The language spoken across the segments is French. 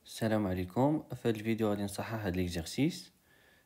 Salam alaikum. Dans cette vidéo, on va voir l'exercice.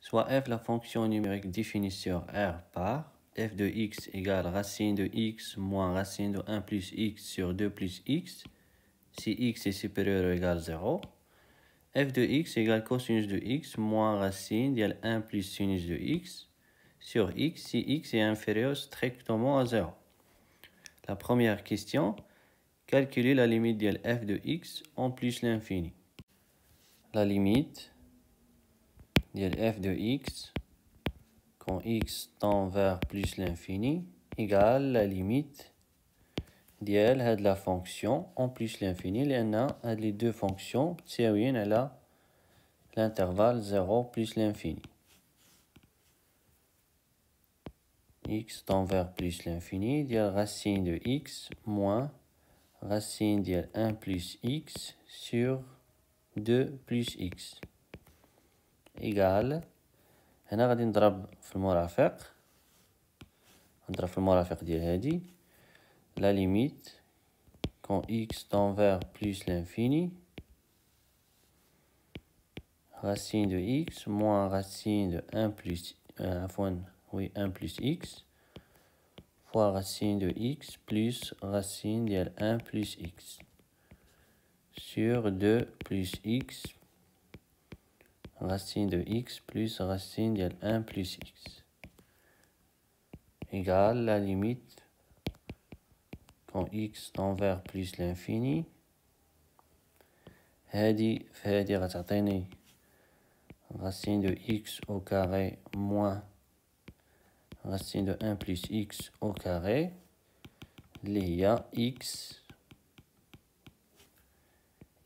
Soit f la fonction numérique définie sur R par f de x égale racine de x moins racine de 1 plus x sur 2 plus x si x est supérieur ou égal à 0. F de x égale cosinus de x moins racine de 1 plus sinus de x sur x si x est inférieur strictement à 0. La première question, calculer la limite de f de x en plus l'infini. La limite de f de x quand x tend vers plus l'infini égale la limite de la fonction en plus l'infini. Les deux fonctions تساويين على l'intervalle 0 plus l'infini. X tend vers plus l'infini ديال racine de x moins racine de 1 plus x sur 2 plus x égale هنا غادي نضرب في المرافق ديال هادي la limite quand x tend vers plus l'infini racine de x moins racine de 1 plus 1 plus x fois racine de x plus racine de 1 plus x sur 2 plus x racine de x plus racine de 1 plus x égale la limite quand x tend vers plus l'infini هادي غتعطيني racine de x au carré moins racine de 1 plus x au carré اللي هي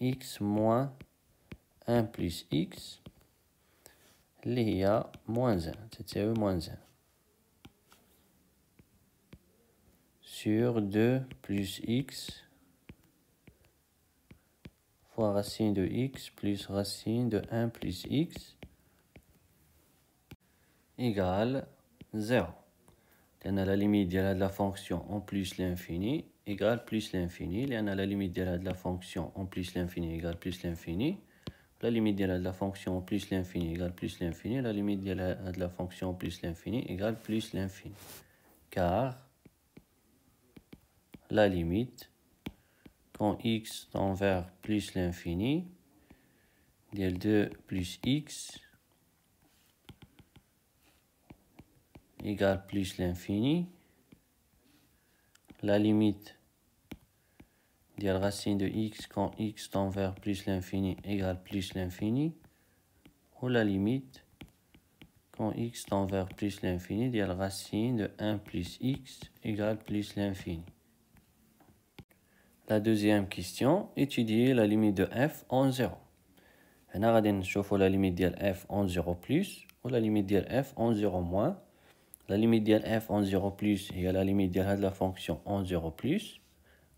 x moins 1 plus x اللي هي moins 1 تساوي moins 1 sur 2 plus x fois racine de x plus racine de 1 plus x égale 0. لأن la limite de la fonction en plus l'infini égale plus l'infini. لأن la limite de la fonction en plus l'infini égale plus l'infini. La limite de la fonction en plus l'infini égale plus l'infini. La limite de la fonction en plus l'infini égale plus l'infini. Car la limite quand x tend vers plus l'infini de 2 plus x égale plus l'infini, la limite de la racine de x quand x tend vers plus l'infini égale plus l'infini, ou la limite quand x tend vers plus l'infini de la racine de 1 plus x égale plus l'infini. La deuxième question, étudier la limite de f en 0. هنا غادي نشوفوا la limite ديال f en 0 plus ou la limite ديال f en 0 moins. La limite ديال f en 0 plus هي la limite ديال la fonction en 0 plus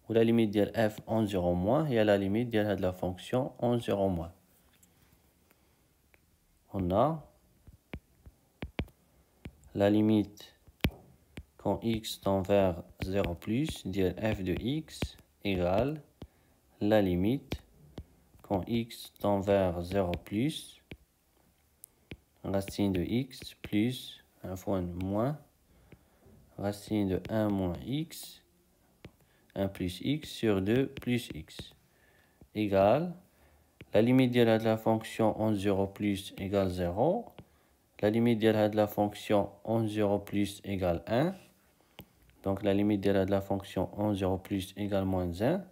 ou la limite ديال f en 0 moins هي la limite ديال la fonction en 0 moins. On a la limite quand x tend vers 0 plus ديال f de x égale la limite quand x tend vers 0 plus racine de x plus un fois moins racine de 1 moins x 1 plus x sur 2 plus x égale la limite de la fonction en 0 plus égale 0, la limite de la fonction en 0 plus égale 1, donc la limite de la fonction en 0 plus égale moins 1,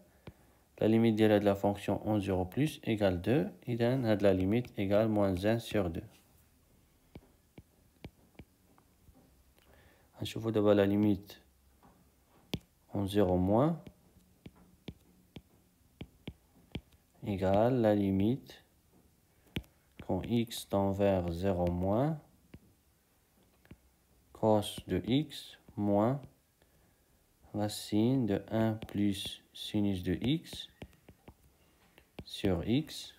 la limite de la fonction en 0 plus égale 2, et la limite égale moins 1 sur 2. Je vous donne la limite en 0 moins égale la limite quand x tend vers 0 moins cos de x moins racine de 1 plus sinus de x sur x.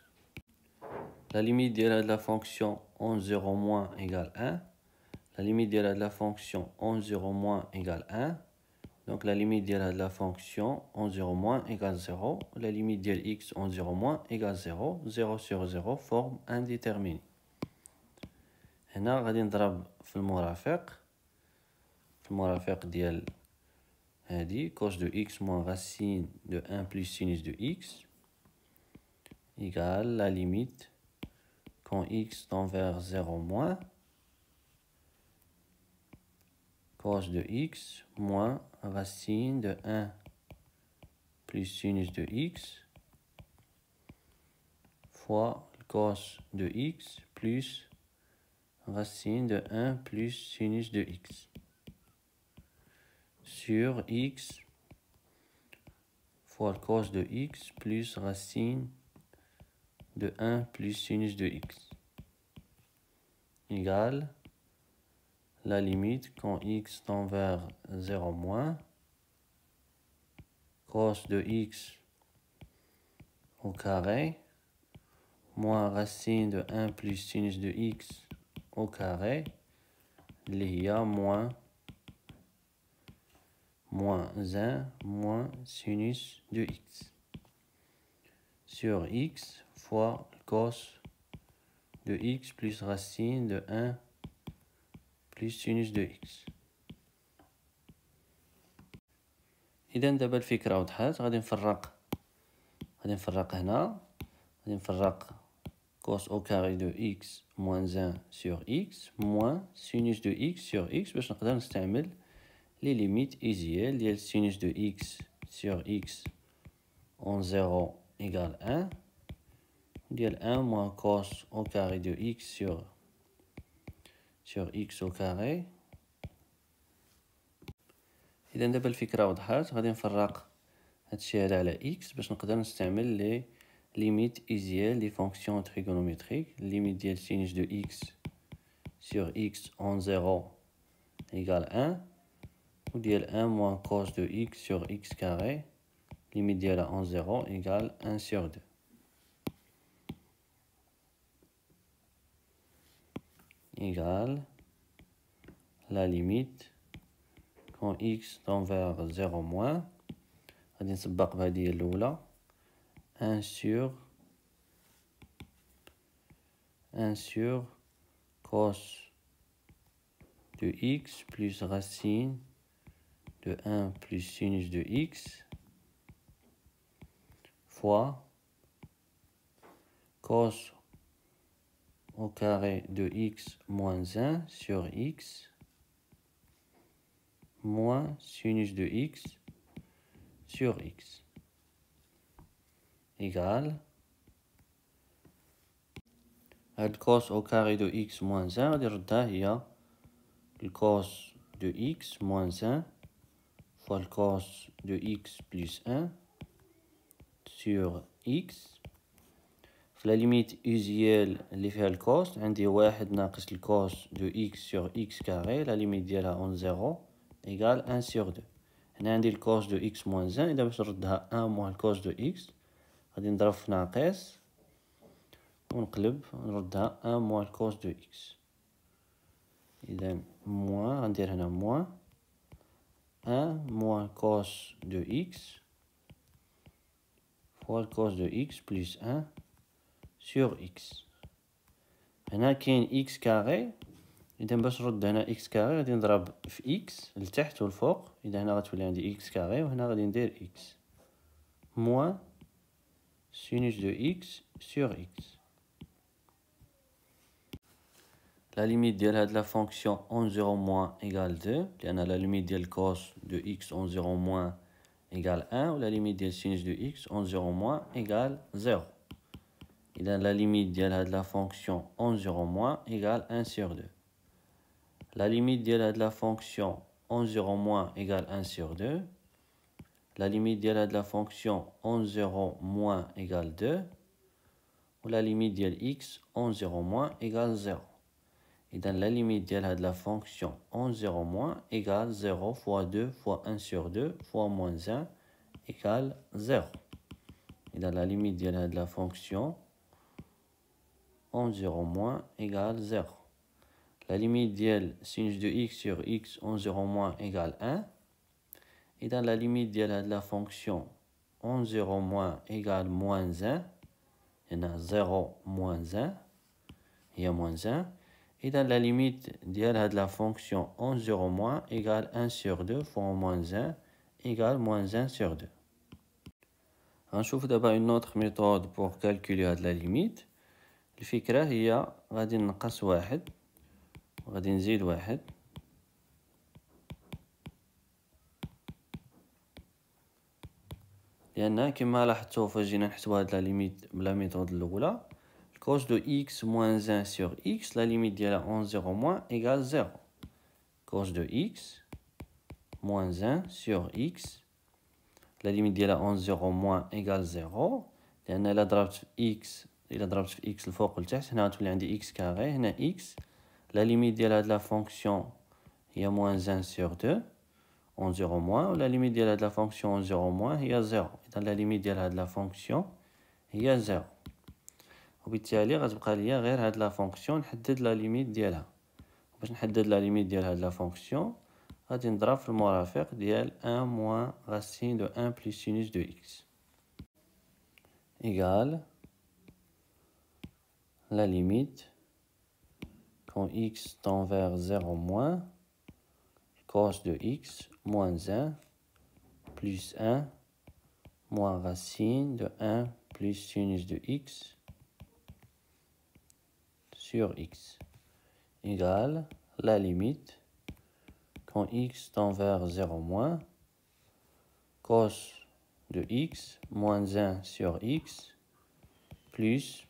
La limite de la fonction en 0 moins égale 1. La limite de la fonction en 0 moins égale 1. Donc la limite de la fonction en 0 moins égale 0. La limite de x en 0 moins égale 0. 0 sur 0 forme indéterminée. هنا غادي نضرب في المرافق. في المرافق ديال هادي cos de x moins racine de 1 plus sinus de x égale la limite quand x tend vers 0 moins cos de x moins racine de 1 plus sinus de x fois cos de x plus racine de 1 plus sinus de x sur x fois cos de x plus racine de 1 plus sinus de x égale la limite quand x tend vers 0 moins cos de x au carré moins racine de 1 plus sinus de x au carré, il y a moins 1 moins sinus de x sur x fois cos de x plus racine de 1 plus sinus de x. إذا دابا الفكرة وضحات. غادي نفرق هنا. غادي نفرق cos au carré de x moins 1 sur x moins sinus de x sur x باش نقدر نستعمل les limites usuelles ديال sinus de x sur x en 0 égale 1 ديال 1 moins cos au carré de x sur x au carré. إذا دابا الفكرة وضحات. غادي نفرق هادشي هذا على x باش نقدر نستعمل les limites usuelles des fonctions trigonométriques. Limite ديال sinus de x sur x en 0 égale 1 ou ديال 1 moins cos de x sur x carré limite ديالها en 0 égale 1 sur 2 égale la limite quand x tend vers 0 moins غادي نسبق بهذه الأولى 1 sur cos de x plus racine de 1 plus sinus de x fois cos au carré de x moins 1 sur x moins sinus de x sur x égale هاد cos au carré de x moins 1 غادي نردها هي cos de x moins 1 fois cos de x plus 1 sur x في la limite usuelle اللي فيها الكوس عندي واحد ناقص الكوس دو x sur x carré la limite ديالها en 0 égale 1 sur 2. هنا عندي الكوس دو x moins 1. إذا باش نردها 1 moins الكوس دو x غادي نضرب في ناقص ونقلب نردها 1 moins الكوس دو x. إذا موان غندير هنا موان 1 moins cos de x fois cos de x plus 1 sur x. هنا كاين x كاري. إذا باش نرد هنا x كاري غادي نضرب في x لتحت والفوق. إذا هنا غتولي عندي x كاري وهنا غادي ندير x موان sinus de x sur x. La limite de la fonction en 0 moins égale 2. La limite de cos de x en 0 moins égale 1. Ou la limite de sinus de x en 0 moins égale 0. Et la limite de la fonction en 0 moins égale 1 sur 2. La limite de la fonction en 0 moins égale 1 sur 2. La limite de la fonction en 0 moins égale 2. Ou la limite de x en 0 moins égale 0. Et dans la limite de la fonction en 0 moins égale 0 fois 2 fois 1 sur 2 fois moins 1 égale 0. Et dans la limite de la fonction en 0 moins égale 0. La limite de sinus de x sur x en 0 moins égale 1. Et dans la limite de la fonction 11 0 moins égale moins 1, il y en a 0 moins 1, il y a moins 1. Et dans la limite de la fonction 11 0 moins égale 1 sur 2 fois moins 1 égale moins 1 sur 2. غنشوف دابا une autre méthode pour calculer هاد la limite. الفكرة هي غادي نقص واحد وغادي نزيد واحد لأن كما لاحظتو فاش جينا نحسبو هاد لا ليميت بلا ميثود الأولى cos de x moins 1 sur x, la limite ديالها 11 0 moins égale 0. Cos de x moins 1 sur x, la limite ديالها 11 0 moins égale 0 لأن إلا ضربت في x الفوق لتحت هنا غتولي عندي x كاري هنا x. La limite de la fonction est moins 1 sur 2, 11 0 moins, ou la limite de la fonction 11 0 moins est 0. Et dans la limite de la fonction est 0. وبالتالي غتبقى ليا غير هاد لا فونكسيون نحدد لا ليميت ديالها. باش نحدد لا ليميت ديال هاد لا فونكسيون غادي نضرب في المرافق ديال 1 moins racine de 1 plus sinus de x égale la limite quand x tend vers 0 moins cos de x moins 1 plus 1 moins racine de 1 plus sinus de x sur x égale la limite quand x tend vers 0 moins cos de x moins 1 sur x plus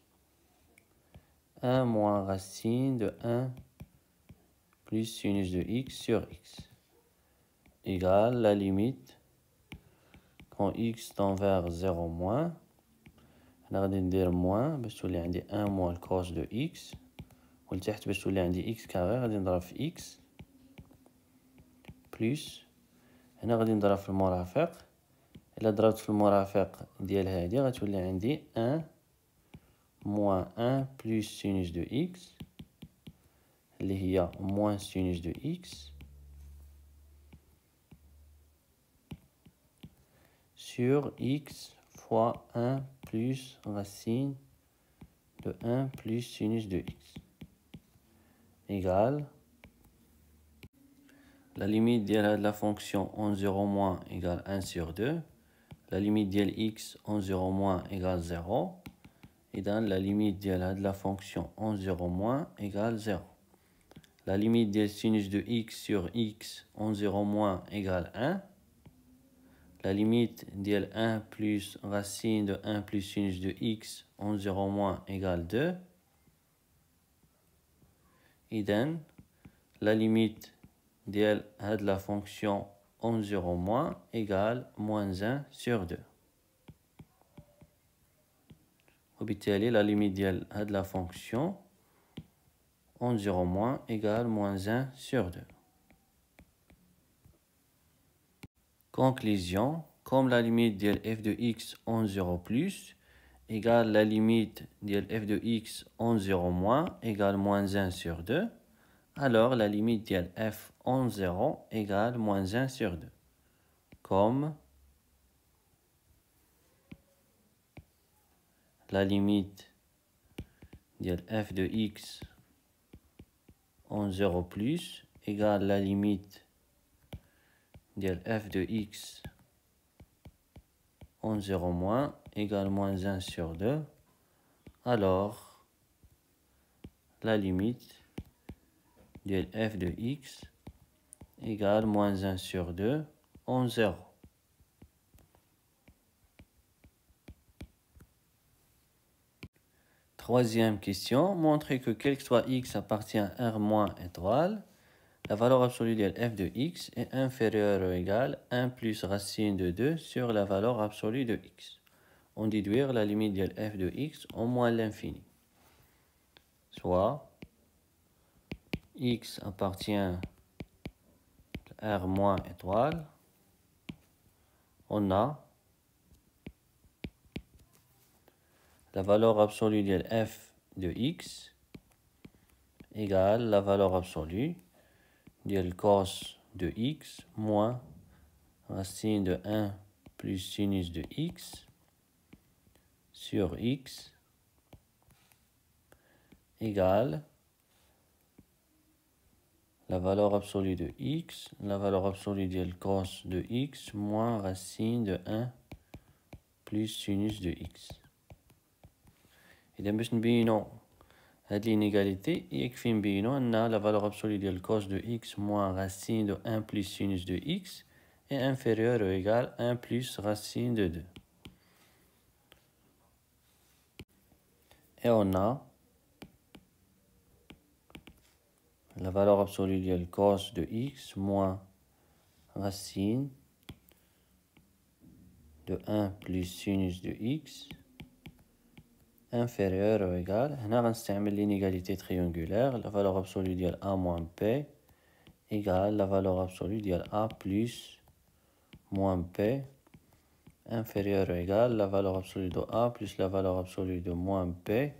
1 moins racine de 1 plus sinus de x sur x égale la limite quand x tend vers 0 moins هنا غادي ندير موان باش تولي عندي 1 موان الكوس دو x ولتحت باش تولي عندي x كاري غادي نضرب في x بلس هنا غادي نضرب في المرافق. الا ضربت في المرافق ديال هادي غتولي عندي 1 موان 1 بلس سينوس دو x اللي هي موان سينوس دو x sur x fois 1 plus racine de 1 plus sinus de x égale la limite de la fonction 11 0 moins égale 1 sur 2, la limite de x 11 0 moins égale 0, et dans la limite de la fonction 11 0 moins égale 0. La limite de sinus de x sur x 11 0 moins égale 1. La limite de 1 plus racine de 1 plus sinus de x 11 0 moins égale 2. Idem, la limite de la fonction 11 0 moins égale moins 1 sur 2. وبالتالي la limite de la fonction 11 0 moins égale moins 1 sur 2. Conclusion, comme la limite de f de x 11 0 plus égale la limite de f de x 11 0 moins égale moins 1 sur 2, alors la limite de f 11 0 égale moins 1 sur 2. Comme la limite de f de x 11 0 plus égale la limite de f de x 11 0 moins égale moins 1 sur 2, alors la limite de f de x égale moins 1 sur 2 en 0. Troisième question, montrer que quel que soit x appartient à R moins étoile, la valeur absolue de f de x est inférieure ou égale 1 plus racine de 2 sur la valeur absolue de x. On déduire la limite de f de x au moins l'infini. Soit x appartient à R moins étoile, on a la valeur absolue de f de x égale la valeur absolue de cos de x moins racine de 1 plus sinus de x sur x égale la valeur absolue de x, la valeur absolue de cos de x moins racine de 1 plus sinus de x. إذا باش نبينو هاد l'inégalité يكفي نبينو أن la valeur absolue de cos de x moins racine de 1 plus sinus de x est inférieure ou égale 1 plus racine de 2. Et on a la valeur absolue de cos de x moins racine de 1 plus sinus de x inférieur ou égal. هنا غنستعمل l'inégalité triangulaire. La valeur absolue de a moins p égale la valeur absolue de a plus moins p inférieur ou égal la valeur absolue de a plus la valeur absolue de moins p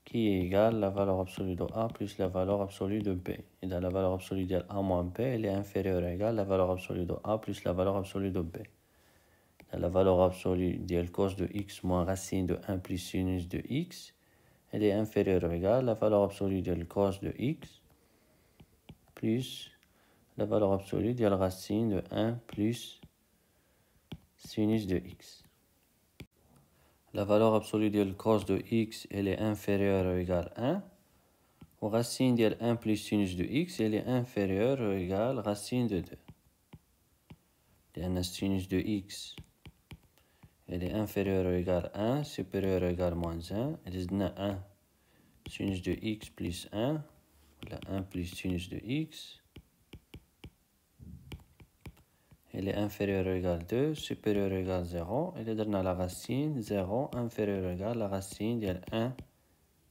qui est égale la valeur absolue de a plus la valeur absolue de b. Et dans la valeur absolue de a moins b, elle est inférieure ou égale la valeur absolue de a plus la valeur absolue de b. Dans la valeur absolue de cos de x moins racine de 1 plus sinus de x, elle est inférieure ou égale la valeur absolue de cos de x plus la valeur absolue de racine de 1 plus sinus de x. La valeur absolue de cos de x, elle est inférieure ou égale 1. Ou racine de 1 plus sinus de x, elle est inférieure ou égale racine de 2. لأن sinus de x, elle est inférieure ou égale 1, supérieure ou égale moins 1. Et زدنا 1 sinus de x plus 1, voilà 1 plus sinus de x. Elle est inférieure ou égale 2, supérieure ou égale 0. Et درنا la racine 0 inférieure ou égale la racine de 1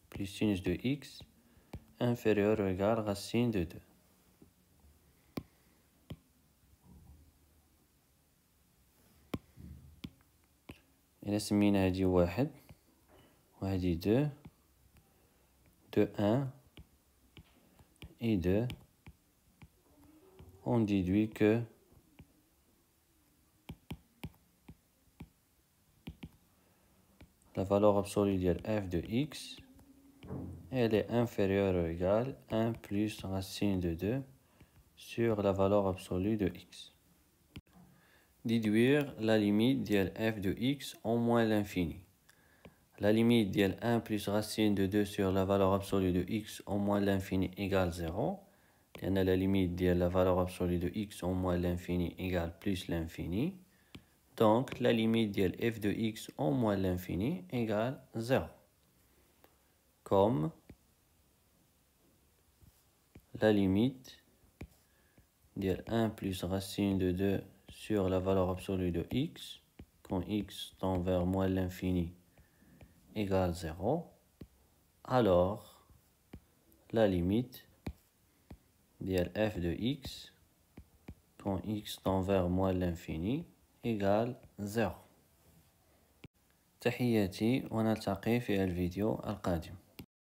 plus sinus de x inférieure ou égale racine de 2. إلا سمينا هادي 1 وهادي 2 de 1 et 2, on déduit que la valeur absolue de f de x, elle est inférieure ou égale 1 plus racine de 2 sur la valeur absolue de x. Déduire la limite de f de x en moins l'infini. La limite de 1 plus racine de 2 sur la valeur absolue de x en moins l'infini égale 0. Et la limite de la valeur absolue de x en moins l'infini égale plus l'infini. Donc, la limite de f de x en moins l'infini égale 0. Comme la limite de 1 plus racine de 2 sur la valeur absolue de x, quand x tend vers moins l'infini, égale 0, alors la limite de f de x, quand x tend vers moins l'infini, égale 0. تحياتي ونلتقي في الفيديو القادم.